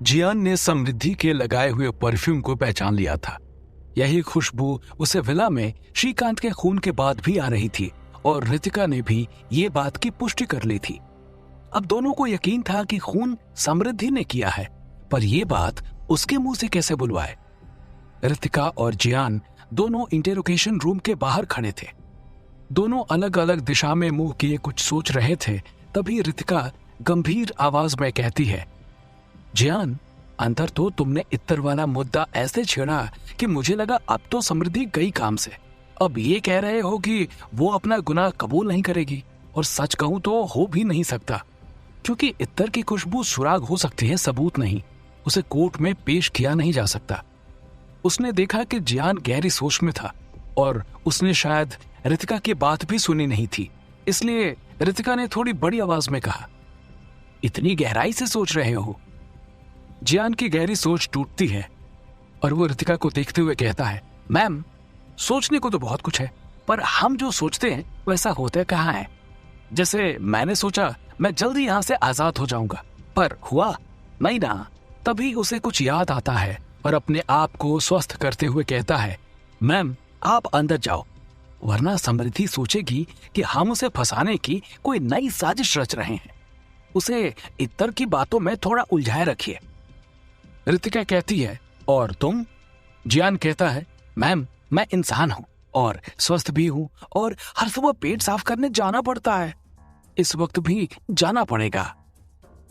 जियान ने समृद्धि के लगाए हुए परफ्यूम को पहचान लिया था। यही खुशबू उसे विला में श्रीकांत के खून के बाद भी आ रही थी और रितिका ने भी ये बात की पुष्टि कर ली थी। अब दोनों को यकीन था कि खून समृद्धि ने किया है, पर यह बात उसके मुंह से कैसे बुलवाए। रितिका और जियान दोनों इंटेरोगेशन रूम के बाहर खड़े थे। दोनों अलग अलग दिशा में मुंह किए कुछ सोच रहे थे। तभी रितिका गंभीर आवाज में कहती है, जियान, अंदर तो तुमने इत्तर वाला मुद्दा ऐसे छेड़ा कि मुझे लगा अब तो समृद्धि गई काम से। अब ये कह रहे हो कि वो अपना गुनाह कबूल नहीं करेगी, और सच कहूं तो हो भी नहीं सकता, क्योंकि इत्तर की खुशबू सुराग हो सकती है, सबूत नहीं। उसे कोर्ट में पेश किया नहीं जा सकता। उसने देखा कि जियान गहरी सोच में था और उसने शायद रितिका की बात भी सुनी नहीं थी, इसलिए रितिका ने थोड़ी बड़ी आवाज में कहा, इतनी गहराई से सोच रहे हो? जियान की गहरी सोच टूटती है और वो रितिका को देखते हुए कहता है, मैम, सोचने को तो बहुत कुछ है, पर हम जो सोचते हैं वैसा होता कहाँ है। जैसे मैंने सोचा मैं जल्दी यहां से आजाद हो जाऊंगा, पर हुआ नहीं ना। तभी उसे कुछ याद आता है और अपने आप को स्वस्थ करते हुए कहता है, मैम, आप अंदर जाओ, वरना समृद्धि सोचेगी कि हम उसे फंसाने की कोई नई साजिश रच रहे हैं। उसे इत्तर की बातों में थोड़ा उलझाए रखिए। रितिका कहती है, और तुम? जियान कहता है, मैम, मैं इंसान हूं और स्वस्थ भी हूं और हर सुबह पेट साफ करने जाना पड़ता है। इस वक्त भी जाना पड़ेगा।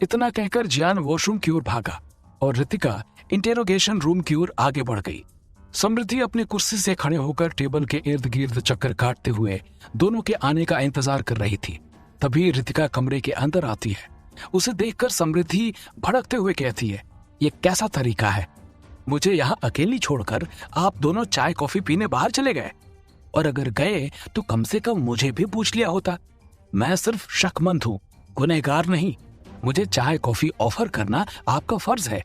इतना कहकर जियान वॉशरूम की ओर भागा और रितिका इंटेरोगेशन रूम की ओर आगे बढ़ गई। समृद्धि अपनी कुर्सी से खड़े होकर टेबल के इर्द गिर्द चक्कर काटते हुए दोनों के आने का इंतजार कर रही थी। तभी रितिका कमरे के अंदर आती है। उसे देखकर समृद्धि भड़कते हुए कहती है, ये कैसा तरीका है? मुझे यहाँ अकेली छोड़कर आप दोनों चाय कॉफी पीने बाहर चले गए, और अगर गए तो कम से कम मुझे भी पूछ लिया होता। मैं सिर्फ शकमंद हूँ, गुनहगार नहीं। मुझे चाय कॉफी ऑफर करना आपका फर्ज है।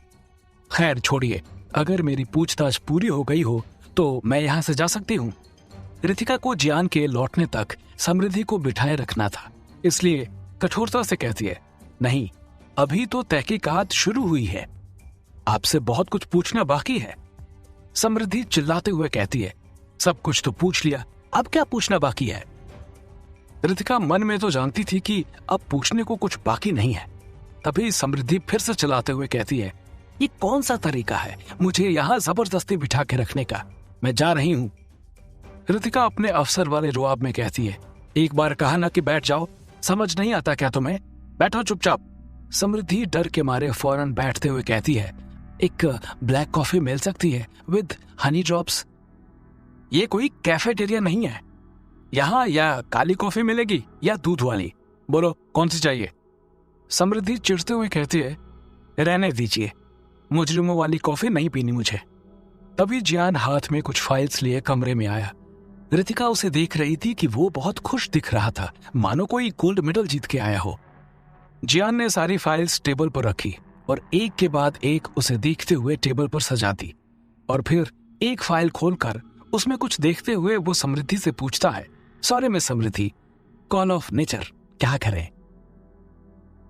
खैर छोड़िए, अगर मेरी पूछताछ पूरी हो गई हो तो मैं यहाँ से जा सकती हूँ। रितिका को जियान के लौटने तक समृद्धि को बिठाए रखना था, इसलिए कठोरता से कहती है, नहीं, अभी तो तहकीकात शुरू हुई है, आपसे बहुत कुछ पूछना बाकी है। समृद्धि चिल्लाते हुए कहती है, सब कुछ तो पूछ लिया, अब क्या पूछना बाकी है? रितिका मन में तो जानती थी कि अब पूछने को कुछ बाकी नहीं है। तभी समृद्धि फिर से चिल्लाते हुए कहती है, ये कौन सा तरीका है मुझे यहाँ जबरदस्ती बिठा के रखने का? मैं जा रही हूँ। रितिका अपने अफसर वाले रुआब में कहती है, एक बार कहा ना कि बैठ जाओ, समझ नहीं आता क्या तुम्हें? बैठो चुपचाप। समृद्धि डर के मारे फौरन बैठते हुए कहती है, एक ब्लैक कॉफी मिल सकती है विद हनी ड्रॉप्स? ये कोई कैफेटेरिया नहीं है। यहाँ या काली कॉफी मिलेगी या दूध वाली, बोलो कौन सी चाहिए? समृद्धि चिढ़ते हुए कहती है, रहने दीजिए, मुजरिमों वाली कॉफी नहीं पीनी मुझे। तभी जियान हाथ में कुछ फाइल्स लिए कमरे में आया। रितिका उसे देख रही थी कि वो बहुत खुश दिख रहा था, मानो कोई गोल्ड मेडल जीत के आया हो। जियान ने सारी फाइल्स टेबल पर रखी और एक के बाद एक उसे देखते हुए टेबल पर सजा दी, और फिर एक फाइल खोलकर उसमें कुछ देखते हुए वो समृद्धि से पूछता है, sorry miss Samriddhi, call of nature, क्या करें?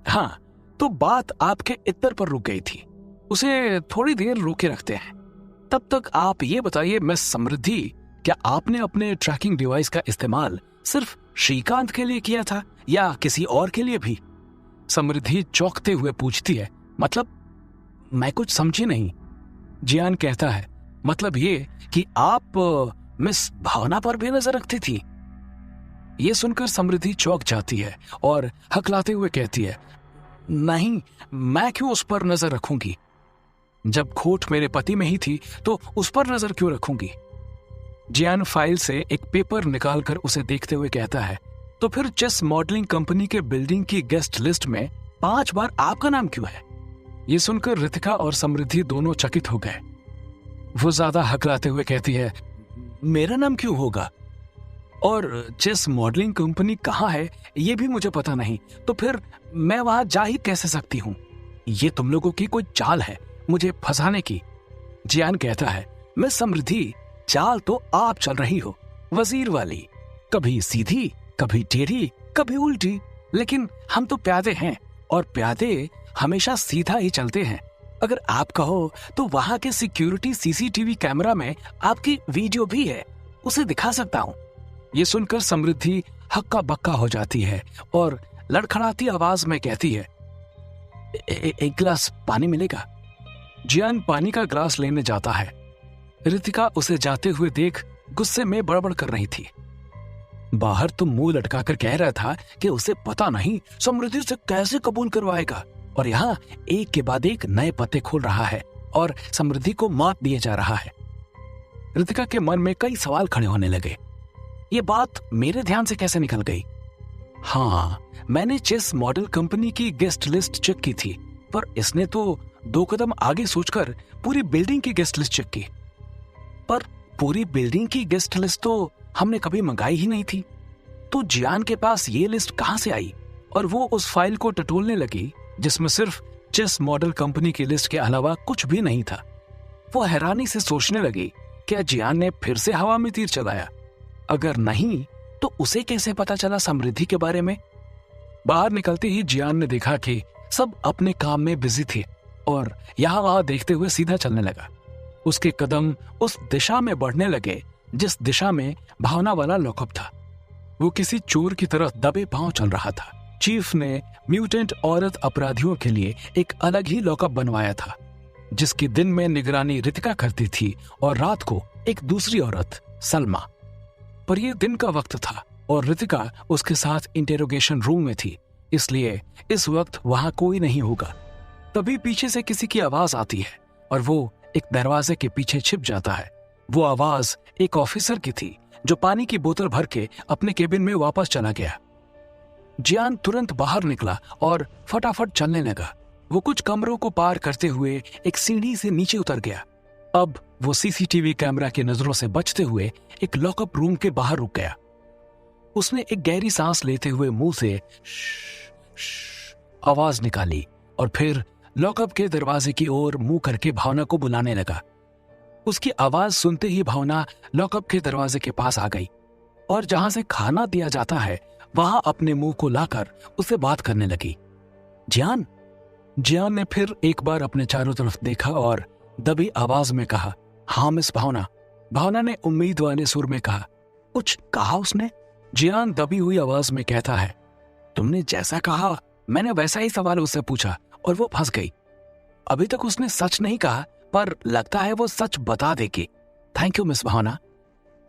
हाँ, तो बात आपके इत्तर पर रुक गई थी, उसे थोड़ी देर रोके रखते हैं। तब तक आप ये बताइए मिस समृद्धि, क्या आपने अपने ट्रैकिंग डिवाइस का इस्तेमाल सिर्फ श्रीकांत के लिए किया था या किसी और के लिए भी? समृद्धि चौंकते हुए पूछती है, मतलब मैं कुछ समझी नहीं। जियान कहता है, मतलब ये कि आप मिस भावना पर भी नजर रखती थी। ये सुनकर समृद्धि चौंक जाती है और हकलाते हुए कहती है, नहीं, मैं क्यों उस पर नजर रखूंगी? जब खोट मेरे पति में ही थी तो उस पर नजर क्यों रखूंगी? जियान फाइल से एक पेपर निकालकर उसे देखते हुए कहता है, तो फिर चेस मॉडलिंग कंपनी के बिल्डिंग की गेस्ट लिस्ट में 5 बार आपका नाम क्यों है? ये सुनकर रितिका और समृद्धि दोनों चकित हो गए। वो ज्यादा हकलाते हुए कहती है, मेरा नाम क्यों होगा? और चेस मॉडलिंग कंपनी कहाँ है ये भी मुझे पता नहीं, तो फिर मैं वहां जा ही कैसे सकती हूँ? ये तुम लोगों की कोई चाल है मुझे फंसाने की। जियान कहता है, मिस समृद्धि, चाल तो आप चल रही हो, वजीर वाली, कभी सीधी, कभी टेढ़ी, कभी उल्टी, लेकिन हम तो प्यादे हैं और प्यादे हमेशा सीधा ही चलते हैं। अगर आप कहो तो वहां के सिक्योरिटी सीसीटीवी कैमरा में आपकी वीडियो भी है, उसे दिखा सकता हूँ। ये सुनकर समृद्धि हक्का बक्का हो जाती है और लड़खड़ाती आवाज में कहती है, एक गिलास पानी मिलेगा? जियान पानी का ग्लास लेने जाता है। रितिका उसे जाते हुए देख गुस्से में बड़बड़ कर रही थी। बाहर तो मुंह लटकाकर कह रहा था कि उसे पता नहीं समृद्धि से कैसे कबूल करवाएगा, और यहाँ एक के बाद एक नए पत्ते खोल रहा है और समृद्धि को मात दिए जा रहा है। रितिका के मन में कई सवाल खड़े होने लगे। ये बात मेरे ध्यान से कैसे निकल गई? हाँ, मैंने चेस मॉडल कंपनी की गेस्ट लिस्ट चेक की थी, पर इसने तो 2 कदम आगे सोचकर पूरी बिल्डिंग की गेस्ट लिस्ट चेक की। पर पूरी बिल्डिंग की गेस्ट लिस्ट तो हमने कभी मंगाई ही नहीं थी। तो जियान के पास ये लिस्ट कहां से आई? और वो उस फाइल को टटोलने लगी जिसमें सिर्फ चेस मॉडल कंपनी की लिस्ट के अलावा कुछ भी नहीं था। वो हैरानी से सोचने लगी, क्या जियान ने फिर से हवा में तीर चलाया? अगर नहीं तो उसे कैसे पता चला समृद्धि के बारे में? बाहर निकलते ही जियान ने देखा कि सब अपने काम में बिजी थे और यहाँ वहां देखते हुए सीधा चलने लगा। उसके कदम उस दिशा में बढ़ने लगे जिस दिशा में भावना वाला लॉकअप था। वो किसी चोर की तरह दबे पांव चल रहा था। चीफ ने म्यूटेंट औरत अपराधियों के लिए एक अलग ही लॉकअप बनवाया था, जिसकी दिन में निगरानी रितिका करती थी और रात को एक दूसरी औरत सलमा। पर यह दिन का वक्त था और रितिका उसके साथ इंटेरोगेशन रूम में थी, इसलिए इस वक्त वहां कोई नहीं होगा। तभी पीछे से किसी की आवाज आती है और वो एक दरवाजे के पीछे छिप जाता है। वो आवाज एक ऑफिसर की थी जो पानी की बोतल भर के अपने केबिन में वापस चला गया। जियान तुरंत बाहर निकला और फटाफट चलने लगा। वो कुछ कमरों को पार करते हुए एक सीढ़ी से नीचे उतर गया। अब वो सीसीटीवी कैमरा की नजरों से बचते हुए एक लॉकअप रूम के बाहर रुक गया। उसने एक गहरी सांस लेते हुए मुंह से आवाज निकाली और फिर लॉकअप के दरवाजे की ओर मुंह करके भावना को बुलाने लगा। उसकी आवाज सुनते ही भावना लॉकअप के दरवाजे के पास आ गई और जहां से खाना दिया जाता है वहां अपने मुंह को लाकर उससे बात करने लगी। जियान ने फिर एक बार अपने चारों तरफ देखा और दबी आवाज में कहा, हाँ मिस भावना। भावना ने उम्मीद वाले सुर में कहा, कुछ कहा उसने? जियान दबी हुई आवाज में कहता है, तुमने जैसा कहा मैंने वैसा ही सवाल उससे पूछा और वो फंस गई। अभी तक उसने सच नहीं कहा, पर लगता है वो सच बता देगी। थैंक यू मिस भावना।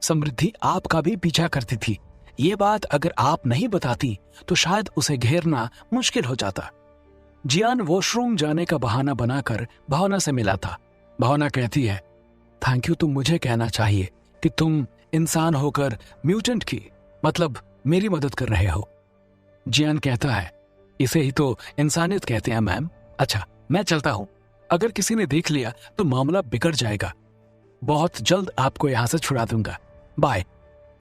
समृद्धि आपका भी पीछा करती थी। ये बात अगर आप नहीं बताती तो शायद उसे घेरना मुश्किल हो जाता। जियान वॉशरूम जाने का बहाना बनाकर भावना से मिला था। भावना कहती है, थैंक यू, तुम मुझे कहना चाहिए कि तुम इंसान होकर म्यूटेंट की मतलब मेरी मदद कर रहे हो। जियान कहता है, इसे ही तो इंसानियत कहते हैं मैम। अच्छा, मैं चलता हूं। अगर किसी ने देख लिया तो मामला बिगड़ जाएगा। बहुत जल्द आपको यहां से छुड़ा दूंगा। बाय।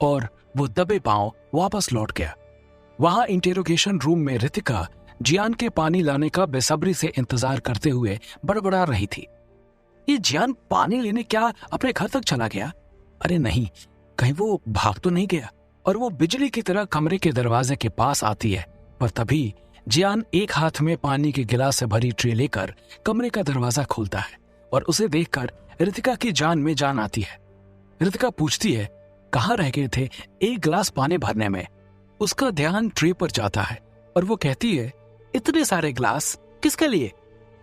और वो दबे पांव वापस लौट गया। वहां इंटेरोगेशन रूम में रितिका जियान के पानी लाने का बेसब्री से इंतजार करते हुए बड़बड़ा रही थी। ये जियान पानी लेने क्या अपने घर तक चला गया? अरे नहीं, कहीं वो भाग तो नहीं गया? और वो बिजली की तरह कमरे के दरवाजे के पास आती है, पर तभी जियान एक हाथ में पानी के गिलास से भरी ट्रे लेकर कमरे का दरवाजा खोलता है और उसे देखकर रितिका की जान में जान आती है। रितिका पूछती है, कहाँ रह गए थे एक गिलास पानी भरने में? उसका ध्यान ट्रे पर जाता है और वो कहती है, इतने सारे ग्लास किसके लिए?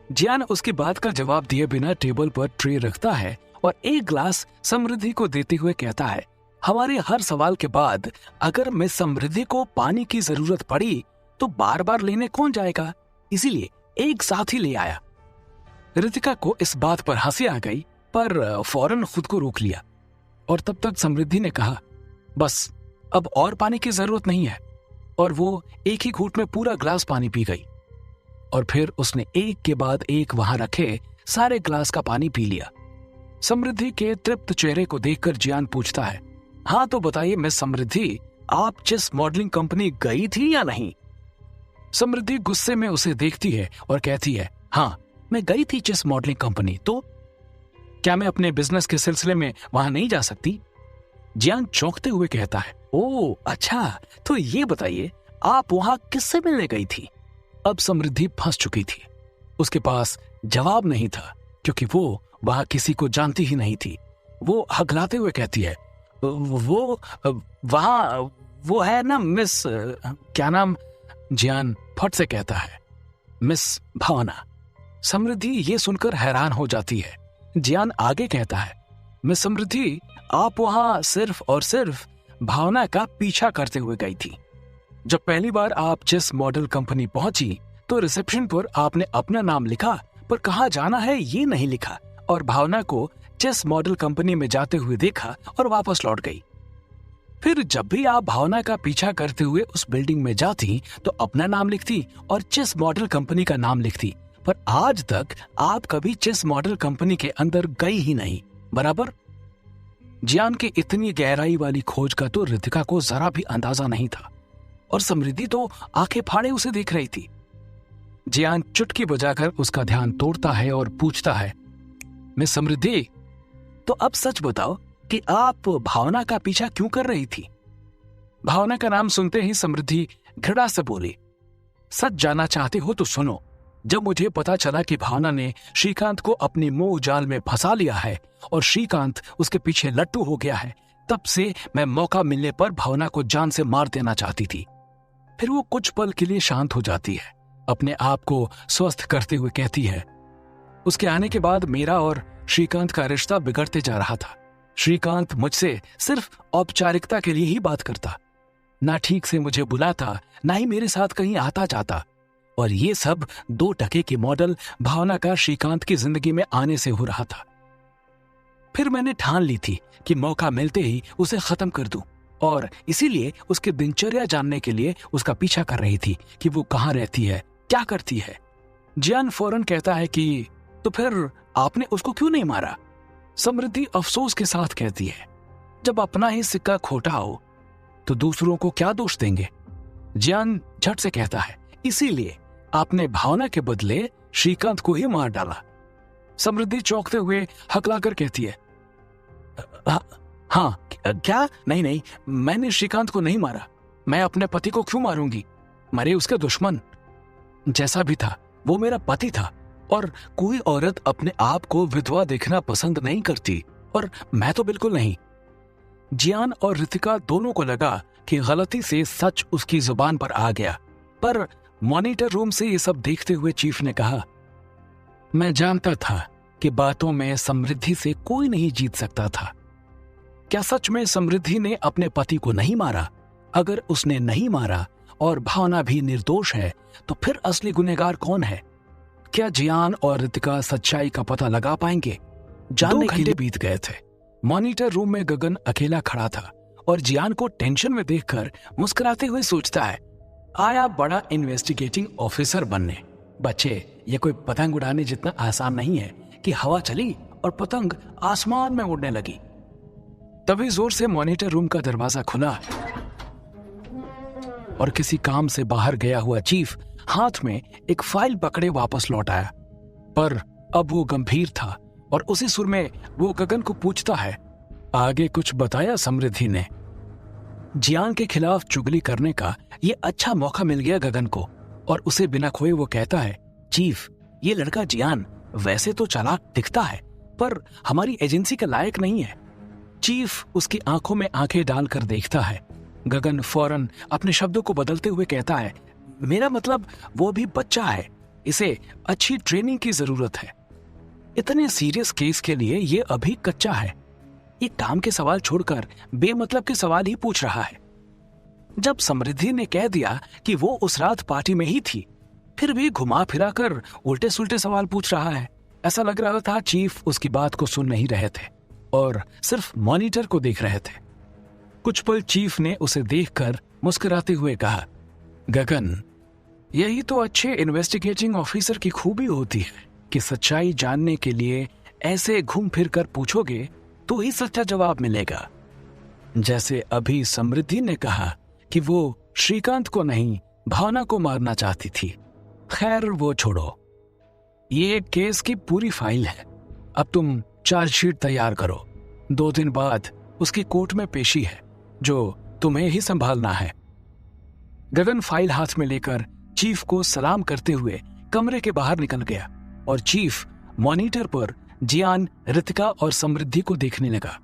जियान उसकी बात का जवाब दिए बिना टेबल पर ट्रे रखता है और एक ग्लास समृद्धि को देते हुए कहता है, हमारे हर सवाल के बाद अगर मिस समृद्धि को पानी की जरूरत पड़ी तो बार बार लेने कौन जाएगा, इसीलिए एक साथ ही ले आया। रितिका को इस बात पर हंसी आ गई, पर फौरन खुद को रोक लिया और तब तक समृद्धि ने कहा, बस अब और पानी की जरूरत नहीं है। और वो एक ही घूंट में पूरा ग्लास पानी पी गई और फिर उसने एक के बाद एक वहां रखे सारे ग्लास का पानी पी लिया। समृद्धि के तृप्त चेहरे को देखकर जियान पूछता है, हाँ तो बताइए मिस समृद्धि, आप चेस मॉडलिंग कंपनी गई थी या नहीं? समृद्धि गुस्से में उसे देखती है और कहती है, हाँ मैं गई थी चेस मॉडलिंग कंपनी। तो क्या मैं अपने बिजनेस के सिलसिले में वहां नहीं जा सकती? जियान चौंकते हुए कहता है, ओह अच्छा, तो ये बताइए आप वहां किससे मिलने गई थी? अब समृद्धि फंस चुकी थी। उसके पास जवाब नहीं था क्योंकि वो वहां किसी को जानती ही नहीं थी। वो हकलाते हुए कहती है, वो वहां वो है ना मिस क्या नाम। जियान फट से कहता है, मिस भावना। समृद्धि ये सुनकर हैरान हो जाती है। जियान आगे कहता है, मिस समृद्धि, आप वहां सिर्फ और सिर्फ भावना का पीछा करते हुए गई थी। जब पहली बार आप चेस मॉडल कंपनी पहुंची तो रिसेप्शन पर आपने अपना नाम लिखा, पर कहाँ जाना है ये नहीं लिखा, और भावना को चेस मॉडल कंपनी में जाते हुए देखा और वापस लौट गई। फिर जब भी आप भावना का पीछा करते हुए उस बिल्डिंग में जाती तो अपना नाम लिखती और चेस मॉडल कंपनी का नाम लिखती, पर आज तक आप कभी चेस मॉडल कंपनी के अंदर गई ही नहीं, बराबर। जियान की इतनी गहराई वाली खोज का तो रितिका को जरा भी अंदाजा नहीं था, और समृद्धि तो आंखें फाड़े उसे देख रही थी। जियान चुटकी बजाकर उसका ध्यान तोड़ता है और पूछता है, मिस समृद्धि, तो अब सच बताओ कि आप भावना का पीछा क्यों कर रही थी। भावना का नाम सुनते ही समृद्धि घृणा से बोली, सच जानना चाहते हो तो सुनो। जब मुझे पता चला कि भावना ने श्रीकांत को अपनी मोह जाल में फंसा लिया है और श्रीकांत उसके पीछे लट्टू हो गया है, तब से मैं मौका मिलने पर भावना को जान से मार देना चाहती थी। फिर वो कुछ पल के लिए शांत हो जाती है, अपने आप को स्वस्थ करते हुए कहती है, उसके आने के बाद मेरा और श्रीकांत का रिश्ता बिगड़ते जा रहा था। श्रीकांत मुझसे सिर्फ औपचारिकता के लिए ही बात करता, ना ठीक से मुझे बुलाता, ना ही मेरे साथ कहीं आता जाता, और ये सब 2 टके के मॉडल भावना का श्रीकांत की जिंदगी में आने से हो रहा था। फिर मैंने ठान ली थी कि मौका मिलते ही उसे खत्म कर दूं, और इसीलिए उसकी दिनचर्या जानने के लिए उसका पीछा कर रही थी कि वो कहाँ रहती है, क्या करती है। जियान फौरन कहता है कि तो फिर आपने उसको क्यों नहीं मारा। समृद्धि अफसोस के साथ कहती है, जब अपना ही सिक्का खोटा हो तो दूसरों को क्या दोष देंगे। जियान झट से कहता है, इसीलिए आपने भावना के बदले श्रीकांत को ही मार डाला। समृद्धि चौंकते हुए हकलाकर कहती है, हाँ क्या, नहीं, मैंने श्रीकांत को नहीं मारा। मैं अपने पति को क्यों मारूंगी, मरे उसके दुश्मन। जैसा भी था वो मेरा पति था, और कोई औरत अपने आप को विधवा देखना पसंद नहीं करती, और मैं तो बिल्कुल नहीं। जियान और रितिका दोनों को लगा कि गलती से सच उसकी जुबान पर आ गया, पर मॉनिटर रूम से ये सब देखते हुए चीफ ने कहा, मैं जानता था कि बातों में समृद्धि से कोई नहीं जीत सकता था। क्या सच में समृद्धि ने अपने पति को नहीं मारा? अगर उसने नहीं मारा और भावना भी निर्दोष है, तो फिर असली गुनहगार कौन है? क्या जियान और रितिका सच्चाई का पता लगा पाएंगे? जानने के लिए बीत गए थे। मॉनिटर रूम में गगन अकेला खड़ा था और जियान को टेंशन में देखकर मुस्कुराते हुए सोचता है, आया बड़ा इन्वेस्टिगेटिंग ऑफिसर बनने। बच्चे, ये कोई पतंग उड़ाने जितना आसान नहीं है कि हवा चली और पतंग आसमान में उड़ने लगी। तभी जोर से मॉनिटर रूम का दरवाजा खुला और किसी काम से बाहर गया हुआ चीफ हाथ में एक फाइल पकड़े वापस लौट आया, पर अब वो गंभीर था और उसी सुर में वो गगन को पूछता है, आगे कुछ बताया समृद्धि ने? जियान के खिलाफ चुगली करने का ये अच्छा मौका मिल गया गगन को, और उसे बिना खोए वो कहता है, चीफ, ये लड़का जियान वैसे तो चालाक दिखता है, पर हमारी एजेंसी के लायक नहीं है। चीफ उसकी आंखों में आंखें डालकर देखता है। गगन फौरन अपने शब्दों को बदलते हुए कहता है, मेरा मतलब वो भी बच्चा है, इसे अच्छी ट्रेनिंग की जरूरत है। इतने सीरियस केस के लिए ये अभी कच्चा है। ये काम के सवाल छोड़कर बेमतलब के सवाल ही पूछ रहा है। जब समृद्धि ने कह दिया कि वो उस रात पार्टी में ही थी, फिर भी घुमा फिरा कर उल्टे सुल्टे सवाल पूछ रहा है। ऐसा लग रहा था चीफ उसकी बात को सुन नहीं रहे थे और सिर्फ मॉनिटर को देख रहे थे। कुछ पल चीफ ने उसे देखकर मुस्कुराते हुए कहा, गगन, यही तो अच्छे इन्वेस्टिगेटिंग ऑफिसर की खूबी होती है कि सच्चाई जानने के लिए ऐसे घूम फिर कर पूछोगे तो ही सच्चा जवाब मिलेगा। जैसे अभी समृद्धि ने कहा कि वो श्रीकांत को नहीं भावना को मारना चाहती थी। खैर वो छोड़ो, ये केस की पूरी फाइल है। अब तुम चार्जशीट तैयार करो। 2 दिन बाद उसकी कोर्ट में पेशी है जो तुम्हें ही संभालना है। गगन फाइल हाथ में लेकर चीफ को सलाम करते हुए कमरे के बाहर निकल गया और चीफ मॉनिटर पर जियान, रितिका और समृद्धि को देखने लगा।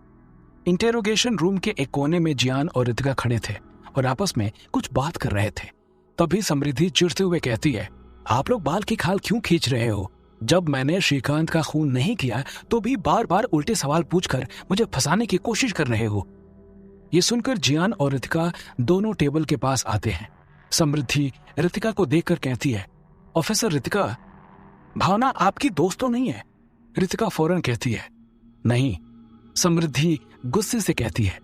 इंटेरोगेशन रूम के एक कोने में जियान और रितिका खड़े थे और आपस में कुछ बात कर रहे थे। तभी समृद्धि चिढ़ते हुए कहती है, आप लोग बाल की खाल क्यों खींच रहे हो? जब मैंने श्रीकांत का खून नहीं किया तो भी बार बार उल्टे सवाल पूछकर मुझे फंसाने की कोशिश कर रहे हो। ये सुनकर जियान और रितिका दोनों टेबल के पास आते हैं। समृद्धि रितिका को देखकर कहती है, ऑफिसर रितिका, भावना आपकी दोस्त तो नहीं है? रितिका फौरन कहती है, नहीं। समृद्धि गुस्से से कहती है,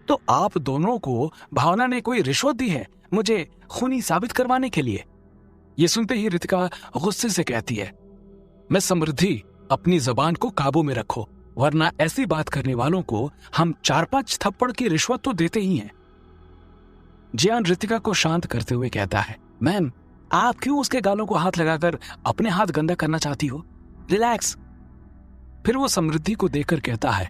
तो आप दोनों को भावना ने कोई रिश्वत दी है मुझे खूनी साबित करवाने के लिए? ये सुनते ही रितिका गुस्से से कहती है, मैं समृद्धि, अपनी जबान को काबू में रखो, वरना ऐसी बात करने वालों को हम 4-5 थप्पड़ की रिश्वत तो देते ही हैं। जियान रितिका को शांत करते हुए कहता है, मैम, आप क्यों उसके गालों को हाथ लगाकर अपने हाथ गंदा करना चाहती हो? रिलैक्स। फिर वो समृद्धि को देखकर कहता है,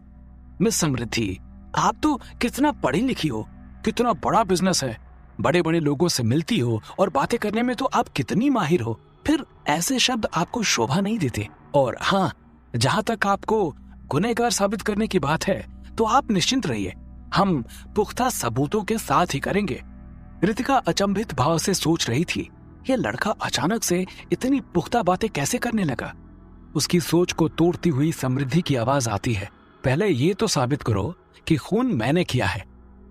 मिस समृद्धि, आप तो कितना पढ़ी लिखी हो, कितना बड़ा बिजनेस है, बड़े बड़े लोगों से मिलती हो और बातें करने में तो आप कितनी माहिर हो, फिर ऐसे शब्द आपको शोभा नहीं देते। और हाँ, जहां तक आपको गुनहगार साबित करने की बात है तो आप निश्चिंत रहिए, हम पुख्ता सबूतों के साथ ही करेंगे। रितिका अचंभित भाव से सोच रही थी, यह लड़का अचानक से इतनी पुख्ता बातें कैसे करने लगा। उसकी सोच को तोड़ती हुई समृद्धि की आवाज आती है, पहले ये तो साबित करो कि खून मैंने किया है,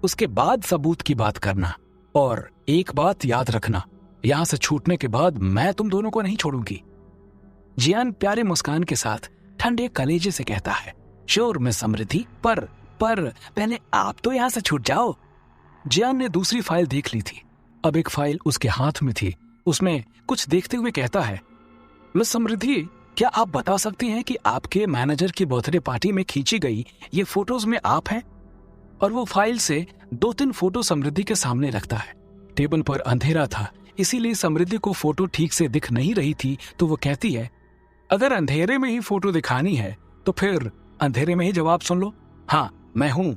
उसके बाद सबूत की बात करना। और एक बात याद रखना, यहां से छूटने के बाद मैं तुम दोनों को नहीं छोड़ूंगी। जियान प्यारे मुस्कान के साथ ठंडे कलेजे से कहता है, श्योर मिस समृद्धि, पर पहले आप तो यहां से छूट जाओ। जियान ने दूसरी फाइल देख ली थी, अब एक फाइल उसके हाथ में थी। उसमें कुछ देखते हुए कहता है, मिस समृद्धि, क्या आप बता सकती हैं कि आपके मैनेजर की बर्थडे पार्टी में खींची गई ये फोटोज में आप हैं? और वो फाइल से 2-3 फोटो समृद्धि के सामने रखता है। टेबल पर अंधेरा था, इसीलिए समृद्धि को फोटो ठीक से दिख नहीं रही थी, तो वो कहती है, अगर अंधेरे में ही फोटो दिखानी है तो फिर अंधेरे में ही जवाब सुन लो, हाँ मैं हूं।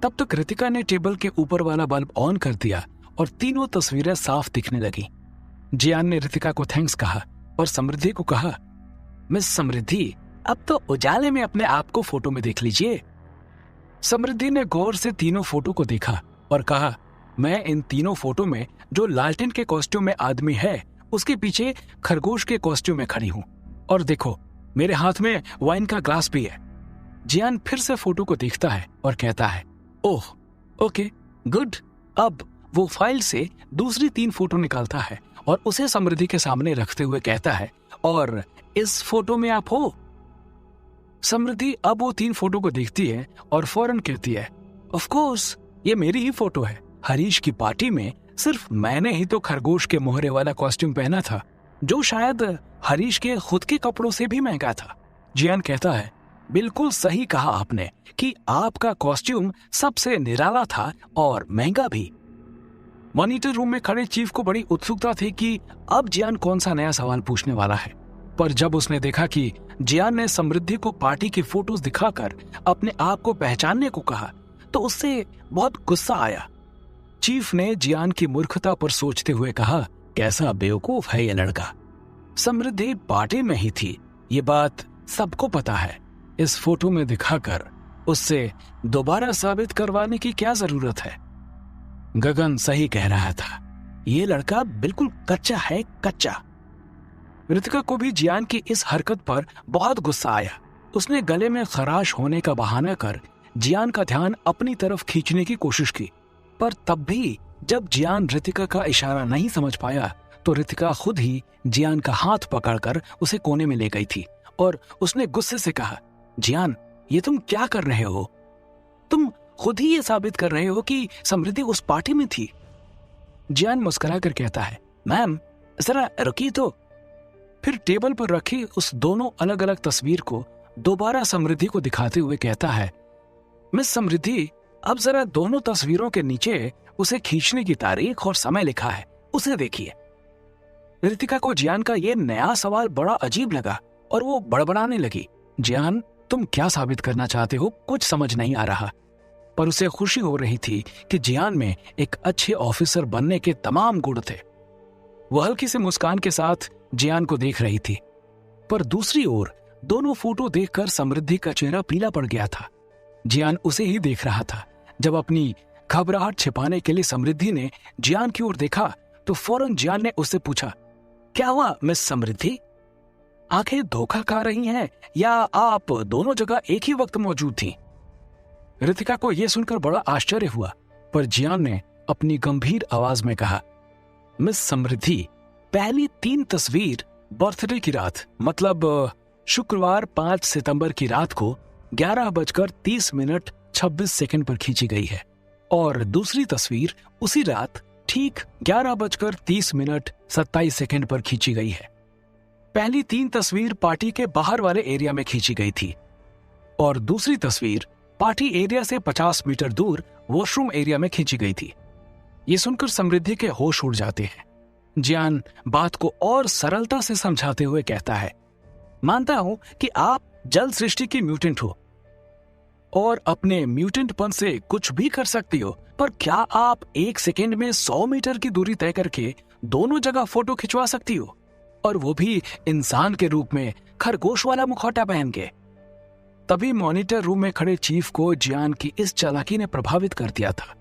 तब तक रितिका ने टेबल के ऊपर वाला बल्ब ऑन कर दिया और तीनों तस्वीरें साफ दिखने लगी। जियान ने रितिका को थैंक्स कहा और समृद्धि को कहा, मिस समृद्धि, अब तो उजाले में अपने आप को फोटो में देख लीजिए। समृद्धि ने गौर से तीनों फोटो को देखा और कहा, मैं इन तीनों फोटो में जो लालटेन के कॉस्ट्यूम में आदमी है उसके पीछे खरगोश के कॉस्ट्यूम में खड़ी हूं, और देखो मेरे हाथ में वाइन का ग्लास भी है। जियान फिर से फोटो को देखता है और कहता है, ओह ओके गुड। अब वो फाइल से दूसरी 3 फोटो निकालता है और उसे समृद्धि के सामने रखते हुए कहता है, और इस फोटो में आप हो? समृद्धि अब वो 3 फोटो को देखती है और फौरन कहती है, ऑफ कोर्स, ये मेरी ही फोटो है। हरीश की पार्टी में सिर्फ मैंने ही तो खरगोश के मोहरे वाला कॉस्ट्यूम पहना था, जो शायद हरीश के खुद के कपड़ों से भी महंगा था। जियान कहता है, बिल्कुल सही कहा आपने कि आपका कॉस्ट्यूम सबसे निराला था और महंगा भी। मॉनिटर रूम में खड़े चीफ को बड़ी उत्सुकता थी कि अब जियान कौन सा नया सवाल पूछने वाला है, पर जब उसने देखा कि जियान ने समृद्धि को पार्टी की फोटोज दिखाकर अपने आप को पहचानने को कहा तो उससे बहुत गुस्सा आया। चीफ ने जियान की मूर्खता पर सोचते हुए कहा, कैसा बेवकूफ है ये लड़का। समृद्धि पार्टी में ही थी, ये बात सबको पता है। इस फोटो में दिखाकर उससे दोबारा साबित करवाने की क्या जरूरत है। गगन सही कह रहा था, ये लड़का बिल्कुल कच्चा है, कच्चा। रितिका को भी जियान की इस हरकत पर बहुत गुस्सा आया। उसने गले में खराश होने का बहाना कर जियान का ध्यान अपनी तरफ खींचने की कोशिश की, पर तब भी जब जियान रितिका का इशारा नहीं समझ पाया तो रितिका खुद ही जियान का हाथ पकड़कर उसे कोने में ले गई थी और उसने गुस्से से कहा, जियान, ये तुम क्या कर रहे हो? तुम खुद ही ये साबित कर रहे हो कि समृद्धि उस पार्टी में थी। जियान मुस्कुराकर कहता है, मैम जरा रुकिए तो। फिर टेबल पर रखी उस दोनों अलग अलग तस्वीर को दोबारा समृद्धि को दिखाते हुए कहता है, मिस समृद्धि, अब जरा दोनों तस्वीरों के नीचे उसे खींचने की तारीख और समय लिखा है, उसे देखिए। रितिका को जियान का ये नया सवाल बड़ा अजीब लगा और वो बड़बड़ाने लगी, जियान, तुम क्या साबित करना चाहते हो, कुछ समझ नहीं आ रहा। पर उसे खुशी हो रही थी कि जियान में एक अच्छे ऑफिसर बनने के तमाम गुण थे। वह हल्की सी मुस्कान के साथ जियान को देख रही थी, पर दूसरी ओर दोनों फोटो देखकर समृद्धि का चेहरा पीला पड़ गया था। जियान उसे ही देख रहा था। जब अपनी घबराहट छिपाने के लिए समृद्धि ने जियान की ओर देखा तो फौरन जियान ने उससे पूछा, क्या हुआ मिस समृद्धि? आंखें धोखा खा रही हैं या आप दोनों जगह एक ही वक्त मौजूद थी? रितिका को यह सुनकर बड़ा आश्चर्य हुआ, पर जियान ने अपनी गंभीर आवाज में कहा, मिस समृद्धि, पहली 3 तस्वीर बर्थडे की रात मतलब शुक्रवार 5 सितंबर की रात को 11:30 पर खींची गई है और दूसरी तस्वीर उसी रात ठीक 11:30 पर खींची गई है। पहली 3 तस्वीर पार्टी के बाहर वाले एरिया में खींची गई थी और दूसरी तस्वीर पार्टी एरिया से 50 मीटर दूर वॉशरूम एरिया में खींची गई थी। ये सुनकर समृद्धि के होश उड़ जाते हैं। जियान बात को और सरलता से समझाते हुए कहता है, मानता हूं कि आप जल सृष्टि की म्यूटेंट हो और अपने म्यूटेंटपन से कुछ भी कर सकती हो, पर क्या आप 1 सेकेंड में 100 मीटर की दूरी तय करके दोनों जगह फोटो खिंचवा सकती हो, और वो भी इंसान के रूप में खरगोश वाला मुखौटा पहन के? तभी मॉनिटर रूम में खड़े चीफ को जियान की इस चालाकी ने प्रभावित कर दिया था।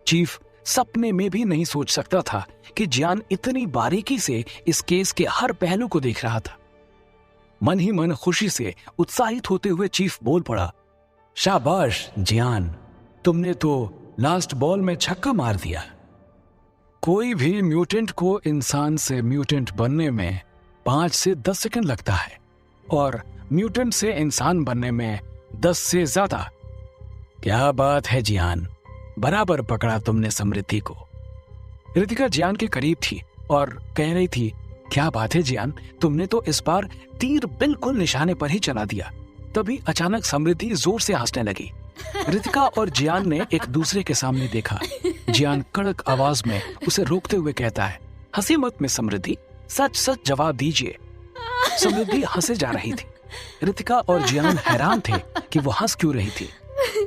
चीफ सपने में भी नहीं सोच सकता था कि जियान इतनी बारीकी से इस केस के हर पहलू को देख रहा था। मन ही मन खुशी से उत्साहित होते हुए चीफ बोल पड़ा, शाबाश जियान, तुमने तो लास्ट बॉल में छक्का मार दिया। कोई भी म्यूटेंट को इंसान से म्यूटेंट बनने में 5 से 10 सेकंड लगता है और म्यूटेंट से इंसान बनने में 10 से ज्यादा। क्या बात है जियान, बराबर पकड़ा तुमने समृद्धि को। रितिका जियान के करीब थी और कह रही थी, क्या बात है जियान, तुमने तो इस बार तीर बिल्कुल निशाने पर ही चला दिया। तभी अचानक समृद्धि जोर से हंसने लगी। रितिका और जियान ने एक दूसरे के सामने देखा। जियान कड़क आवाज में उसे रोकते हुए कहता है, हंसी मत मिस समृद्धि, सच सच जवाब दीजिए। समृद्धि हंसे जा रही थी। रितिका और जियान हैरान थे कि वो हंस क्यों रही थी।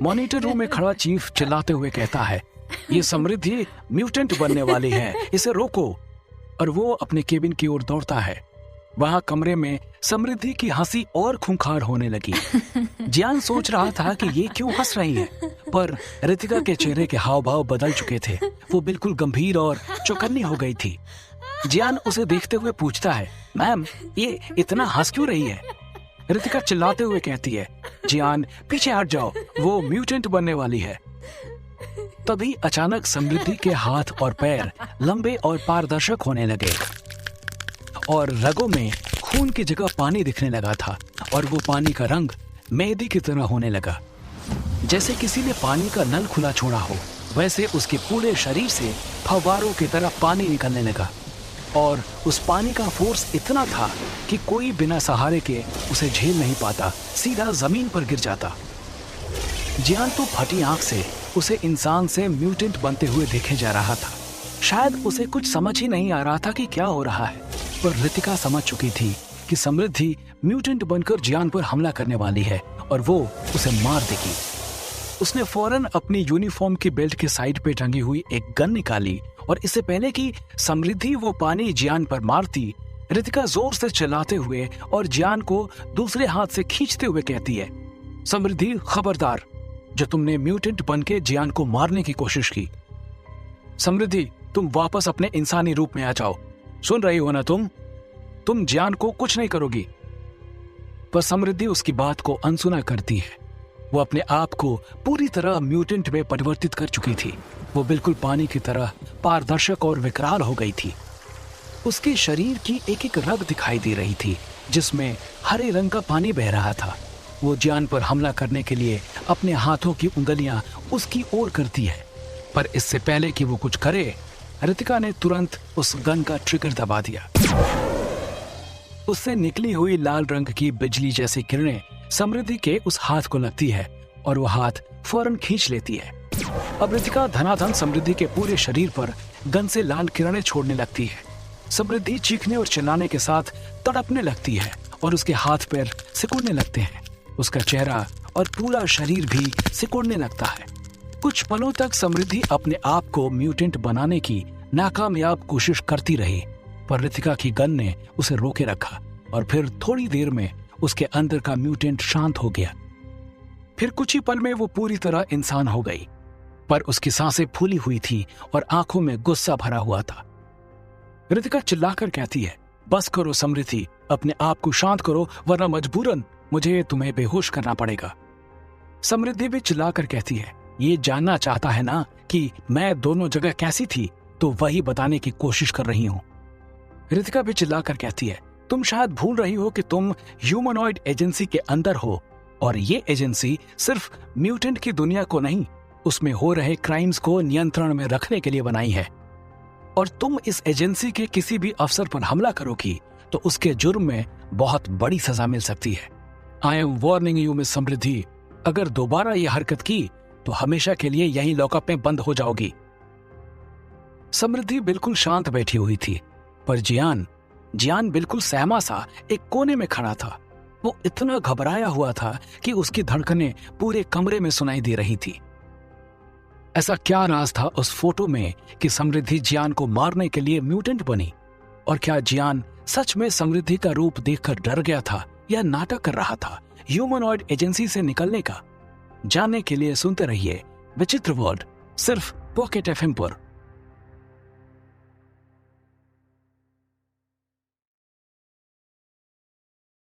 मॉनिटर रूम में खड़ा चीफ चिल्लाते हुए कहता है, ये समृद्धि म्यूटेंट बनने वाली है, इसे रोको। और वो अपने केबिन की ओर दौड़ता है। वहां कमरे में समृद्धि की हंसी और खूंखार होने लगी। जियान सोच रहा था कि ये क्यों हंस रही है, पर रितिका के चेहरे के हाव भाव बदल चुके थे। वो बिल्कुल गंभीर और चौकन्नी हो गई थी। जियान उसे देखते हुए पूछता है, मैम ये इतना हंस क्यों रही है? रितिका चिल्लाते हुए कहती है, जियान पीछे हट जाओ, वो म्यूटेंट बनने वाली है। तभी अचानक समृद्धि के हाथ और पैर लंबे और पारदर्शक होने लगे और रगों में खून की जगह पानी दिखने लगा था और वो पानी का रंग मेहंदी की तरह होने लगा। जैसे किसी ने पानी का नल खुला छोड़ा हो, वैसे उसके पूरे शरीर से फव्वारों की तरह पानी निकलने लगा और उस पानी का फोर्स इतना था कि कोई बिना सहारे के उसे झेल नहीं पाता, सीधा जमीन पर गिर जाता। जियान तो फटी आंख से उसे इंसान से म्यूटेंट बनते हुए देखे जा रहा था। शायद उसे कुछ समझ ही नहीं आ रहा था कि क्या हो रहा है, पर रितिका समझ चुकी थी कि समृद्धि म्यूटेंट बनकर जियान पर हमला करने वाली है और वो उसे मार देगी। उसने फौरन अपनी यूनिफॉर्म की बेल्ट के साइड पे टंगी हुई एक गन निकाली और इससे पहले कि समृद्धि वो पानी जियान पर मारती, रितिका जोर से चिल्लाते हुए और जियान को दूसरे हाथ से खींचते हुए कहती है, समृद्धि खबरदार, जो तुमने म्यूटेंट बनके जियान को मारने की कोशिश की। समृद्धि, तुम वापस अपने इंसानी रूप में आ जाओ। सुन रही हो ना तुम जियान को कुछ नहीं करोगी। पर समृद्धि उसकी बात को अनसुना करती है। वो अपने आप को पूरी तरह म्यूटेंट में परिवर्तित कर चुकी थी। वो बिल्कुल पानी की तरह पारदर्शक और विकराल हो गई थी। उसके शरीर की एक एक रग दिखाई दे रही थी जिसमें हरे रंग का पानी बह रहा था। वो जियान पर हमला करने के लिए अपने हाथों की उंगलियां उसकी ओर करती है, पर इससे पहले कि वो कुछ करे, रितिका ने तुरंत उस गन का ट्रिगर दबा दिया। उससे निकली हुई लाल रंग की बिजली जैसी किरणें समृद्धि के उस हाथ को लगती है और वो हाथ फौरन खींच लेती है। अब रितिका धनाधन समृद्धि के पूरे शरीर पर गन से लाल किरणें छोड़ने लगती है। समृद्धि चीखने और चिल्लाने के साथ तड़पने लगती है और उसके हाथ पैर सिकुड़ने लगते हैं। उसका चेहरा और पूरा शरीर भी सिकुड़ने लगता है। कुछ पलों तक समृद्धि अपने आप को म्यूटेंट बनाने की नाकामयाब कोशिश करती रही, पर रितिका की गन ने उसे रोके रखा और फिर थोड़ी देर में उसके अंदर का म्यूटेंट शांत हो गया। फिर कुछ ही पल में वो पूरी तरह इंसान हो गई, पर उसकी सांसें फूली हुई थी और आंखों में गुस्सा भरा हुआ था। रितिका चिल्लाकर कहती है, बस करो समृद्धि, अपने आप को शांत करो वरना मजबूरन मुझे तुम्हें बेहोश करना पड़ेगा। समृद्धि भी चिल्लाकर कहती है, ये जानना चाहता है ना कि मैं दोनों जगह कैसी थी, तो वही बताने की कोशिश कर रही हूं। रितिका भी चिल्लाकर कहती है, तुम शायद भूल रही हो कि तुम ह्यूमनॉइड एजेंसी के अंदर हो और ये एजेंसी सिर्फ म्यूटेंट की दुनिया को नहीं, उसमें हो रहे क्राइम्स को नियंत्रण में रखने के लिए बनाई है। और तुम इस एजेंसी के किसी भी अफसर पर हमला करोगी तो उसके जुर्म में बहुत बड़ी सजा मिल सकती है। I am warning you miss Samriddhi, अगर दोबारा ये हरकत की तो हमेशा के लिए यहीं लॉकअप में बंद हो जाओगी। समृद्धि बिल्कुल शांत बैठी हुई थी, पर जियान बिल्कुल सहमा सा एक कोने में खड़ा था। वो इतना घबराया हुआ था कि उसकी धड़कनें पूरे कमरे में सुनाई दे रही थी। ऐसा क्या राज था उस फोटो में कि समृद्धि जियान को मारने के लिए म्यूटेंट बनी? और क्या जियान सच में समृद्धि का रूप देखकर डर गया था या नाटक कर रहा था ह्यूमनॉइड एजेंसी से निकलने का? जानने के लिए सुनते रहिए विचित्र वर्ल्ड, सिर्फ पॉकेट एफएम पर।